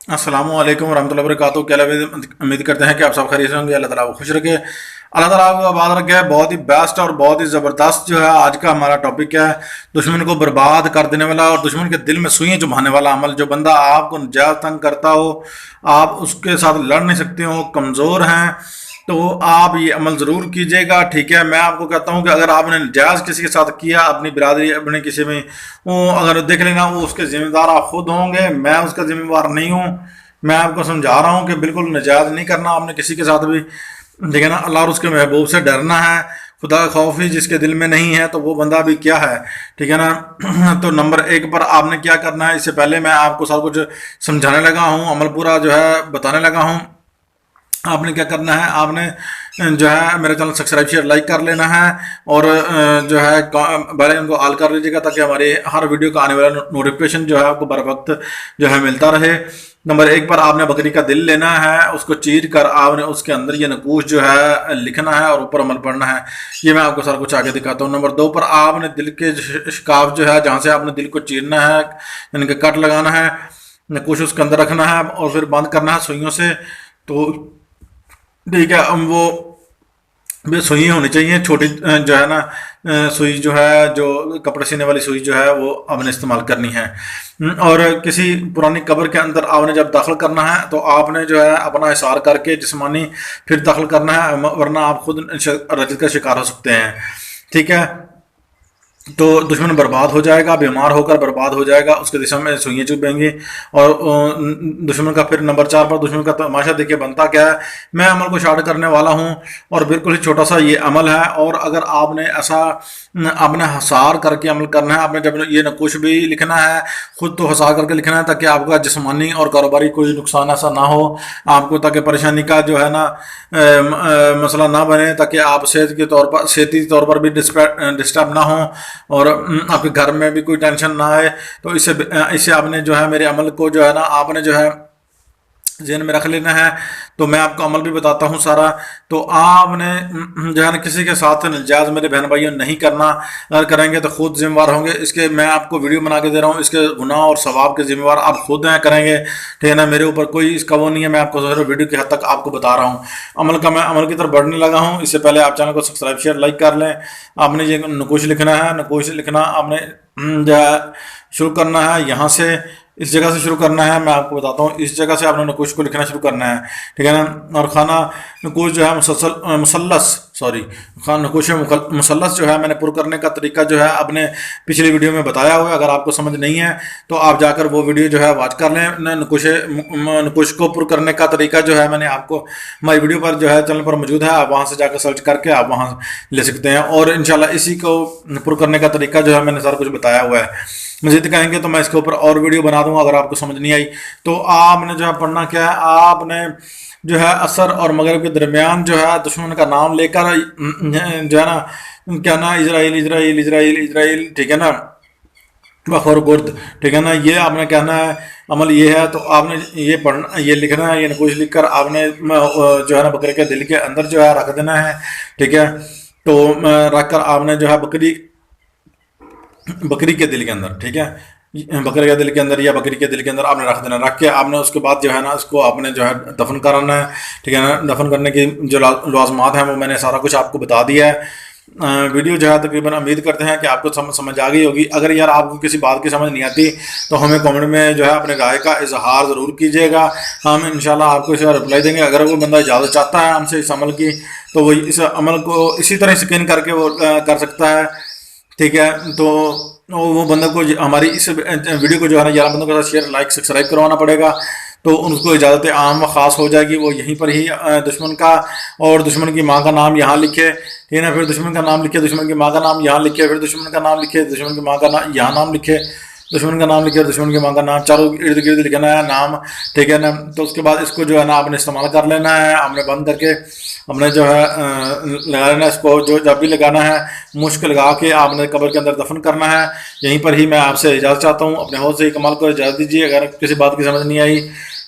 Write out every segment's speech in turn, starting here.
अस्सलाम वालेकुम रहमतुल्लाहि व बरकातहू। क्या उम्मीद करते हैं कि आप सब खैरियत से होंगे। अल्लाह ताला आपको खुश रखे, अल्लाह ताला आपको आबाद रखे। बहुत ही बेस्ट और बहुत ही ज़बरदस्त जो है आज का हमारा टॉपिक है, दुश्मन को बर्बाद कर देने वाला और दुश्मन के दिल में सुइयां चुभाने वाला अमल। जो बंदा आपको नाजायज़ तंग करता हो, आप उसके साथ लड़ नहीं सकते हो, कमज़ोर हैं, तो आप ये अमल ज़रूर कीजिएगा। ठीक है, मैं आपको कहता हूँ कि अगर आपने जायज़ किसी के साथ किया, अपनी बिरादरी अपने किसी में, वो अगर देख लेना, वो उसके ज़िम्मेदार आप खुद होंगे, मैं उसका ज़िम्मेवार नहीं हूँ। मैं आपको समझा रहा हूँ कि बिल्कुल नाजायज़ नहीं करना आपने किसी के साथ भी। ठीक है ना, अल्लाह और उसके महबूब से डरना है। खुदा का खौफ ही जिसके दिल में नहीं है तो वो बंदा भी क्या है। ठीक है ना तो नंबर एक पर आपने क्या करना है, इससे पहले मैं आपको सब कुछ समझाने लगा हूँ, अमल पूरा जो है बताने लगा हूँ। आपने क्या करना है, आपने जो है मेरे चैनल सब्सक्राइब शेयर लाइक कर लेना है और जो है बेल आइकन को ऑल कर लीजिएगा ताकि हमारे हर वीडियो का आने वाला नोटिफिकेशन जो है आपको बर वक्त जो है मिलता रहे। नंबर एक पर आपने बकरी का दिल लेना है, उसको चीर कर आपने उसके अंदर ये नकूश जो है लिखना है और ऊपर अमल पढ़ना है। ये मैं आपको सारा कुछ आगे दिखाता हूँ। नंबर दो पर आपने दिल के शिकाफ जो है, जहाँ से आपने दिल को चीरना है यानी कि कट लगाना है, नकूश उसके अंदर रखना है और फिर बंद करना है सुइयों से। तो ठीक है, वो भी सुई होनी चाहिए छोटी, जो है ना सुई जो है, जो कपड़े सीने वाली सुई जो है वो आपने इस्तेमाल करनी है। और किसी पुरानी कब्र के अंदर आपने जब दाखिल करना है तो आपने जो है अपना इशार करके जिस्मानी फिर दाखिल करना है, वरना आप खुद रजत का शिकार हो सकते हैं। ठीक है, तो दुश्मन बर्बाद हो जाएगा, बीमार होकर बर्बाद हो जाएगा, उसके दिशा में सुइयाँ चुभेंगी। और दुश्मन का फिर नंबर चार पर दुश्मन का तमाशा देखिए बनता क्या है। मैं अमल को स्टार्ट करने वाला हूँ और बिल्कुल ही छोटा सा ये अमल है। और अगर आपने ऐसा आपने हसार करके अमल करना है, आपने जब ये नकुश भी लिखना है खुद तो हसार करके लिखना है ताकि आपका जिस्मानी और कारोबारी कोई नुकसान ऐसा ना हो आपको, ताकि परेशानी का जो है ना मसला ना बने, ताकि आप सेहती तौर पर भी डिस्टर्ब ना हो और आपके घर में भी कोई टेंशन ना आए। तो इससे आपने जो है मेरे अमल को जो है ना आपने जो है जहन में रख लेना है। तो मैं आपको अमल भी बताता हूँ सारा। तो आपने जो है ना किसी के साथ नाजायज़ मेरे बहन भाइयों नहीं करना, अगर करेंगे तो खुद जिम्मेवार होंगे। इसके मैं आपको वीडियो बना के दे रहा हूँ, इसके गुनाह और सवाब के जिम्मेवार आप खुद हैं, करेंगे। ठीक है ना, मेरे ऊपर कोई इसका वो नहीं है, मैं आपको सिर्फ वीडियो की हद तक आपको बता रहा हूँ। मैं अमल की तरफ बढ़ने लगा हूँ। इससे पहले आप चैनल को सब्सक्राइब शेयर लाइक कर लें। आपने ये नकुश लिखना है, नकुश लिखना आपने जो है शुरू करना है यहाँ से, इस जगह से शुरू करना है। मैं आपको बताता हूँ, इस जगह से आपने नकुश को लिखना शुरू करना है। ठीक है ना, और खाना नकुश जो है मुसल्लस सॉरी खाना नकुश मुसल्लस जो है मैंने पुर करने का तरीका जो है अपने पिछली वीडियो में बताया हुआ है। अगर आपको समझ नहीं है तो आप जाकर वो वीडियो जो है वॉच कर लें। नकुश को पुर करने का तरीका जो है मैंने आपको हमारी वीडियो पर जो है चैनल पर मौजूद है, आप वहाँ से जाकर सर्च करके आप वहाँ ले सकते हैं। और इंशाल्लाह इसी को पुर करने का तरीका जो है मैंने सारा कुछ बताया हुआ है। मजीद कहेंगे तो मैं इसके ऊपर और वीडियो बना दूंगा। अगर आपको समझ नहीं आई तो आपने जो है पढ़ना क्या है, आपने जो है असर और मगरिब के दरमियान जो है दुश्मन का नाम लेकर जो है ना क्या ना इजराइल इजराइल इजराइल इजराइल, ठीक है ना, बखौर गुर्द, ठीक है ना, ये आपने कहना है। अमल ये है, तो आपने ये पढ़ना, ये लिखना है, ये नकुश लिख कर आपने जो है ना बकरे के दिल के अंदर जो है रख देना है। ठीक है, तो रख कर आपने जो है बकरी के दिल के अंदर, ठीक है, बकरे के दिल के अंदर या बकरी के दिल के अंदर आपने रख देना। रख के आपने उसके बाद जो है ना इसको आपने जो है दफन कराना है। ठीक है ना, दफन करने की जो लाजमात हैं वो मैंने सारा कुछ आपको बता दिया है। वीडियो जो है तकरीबन उम्मीद करते हैं कि आपको समझ आ गई होगी। अगर यार आपको किसी बात की समझ नहीं आती तो हमें कमेंट में जो है अपने राय का इजहार ज़रूर कीजिएगा, हम इंशाल्लाह आपको इसका रिप्लाई देंगे। अगर कोई बंदा इजाज़त चाहता है हमसे इस अमल की तो वो इस अमल को इसी तरह स्कैन करके वो कर सकता है। ठीक है, तो वो बंदे को हमारी इस वीडियो को जो है ना 11 बंदों के साथ शेयर लाइक सब्सक्राइब करवाना पड़ेगा, तो उनको इजाज़त आम व ख़ास हो जाएगी। वो यहीं पर ही दुश्मन का और दुश्मन की माँ का नाम यहाँ लिखे, ठीक है ना, फिर दुश्मन का नाम लिखे, दुश्मन की माँ का नाम यहाँ लिखे, फिर दुश्मन का नाम लिखे, दुश्मन की माँ का नाम यहाँ नाम लिखे, दुश्मन का नाम लिखे, दुश्मन की माँ का नाम, चारों इर्द गिर्द लिखना है नाम। ठीक है ना, तो उसके बाद इसको जो है ना आपने इस्तेमाल कर लेना है। आपने बंद करके हमने जो है लगा लेना इसको, जो जब भी लगाना है मुश्क लगा के आपने कब्र के अंदर दफन करना है। यहीं पर ही मैं आपसे इजाज़त चाहता हूँ। अपने हौसले से कमाल को इजाज़त दीजिए। अगर किसी बात की समझ नहीं आई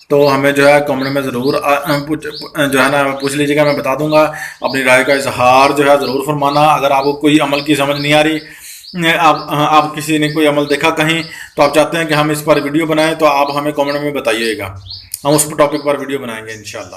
तो हमें जो है कमेंट में ज़रूर जो है ना पूछ लीजिएगा, मैं बता दूंगा। अपनी राय का इजहार जो है ज़रूर फरमाना। अगर आपको कोई अमल की समझ नहीं आ रही آپ کسی نے کوئی عمل دیکھا کہیں تو آپ چاہتے ہیں کہ ہم اس پر ویڈیو بنائیں تو آپ ہمیں کامنٹ میں بتائیے گا، ہم اس ٹاپک پر ویڈیو بنائیں گے انشاءاللہ۔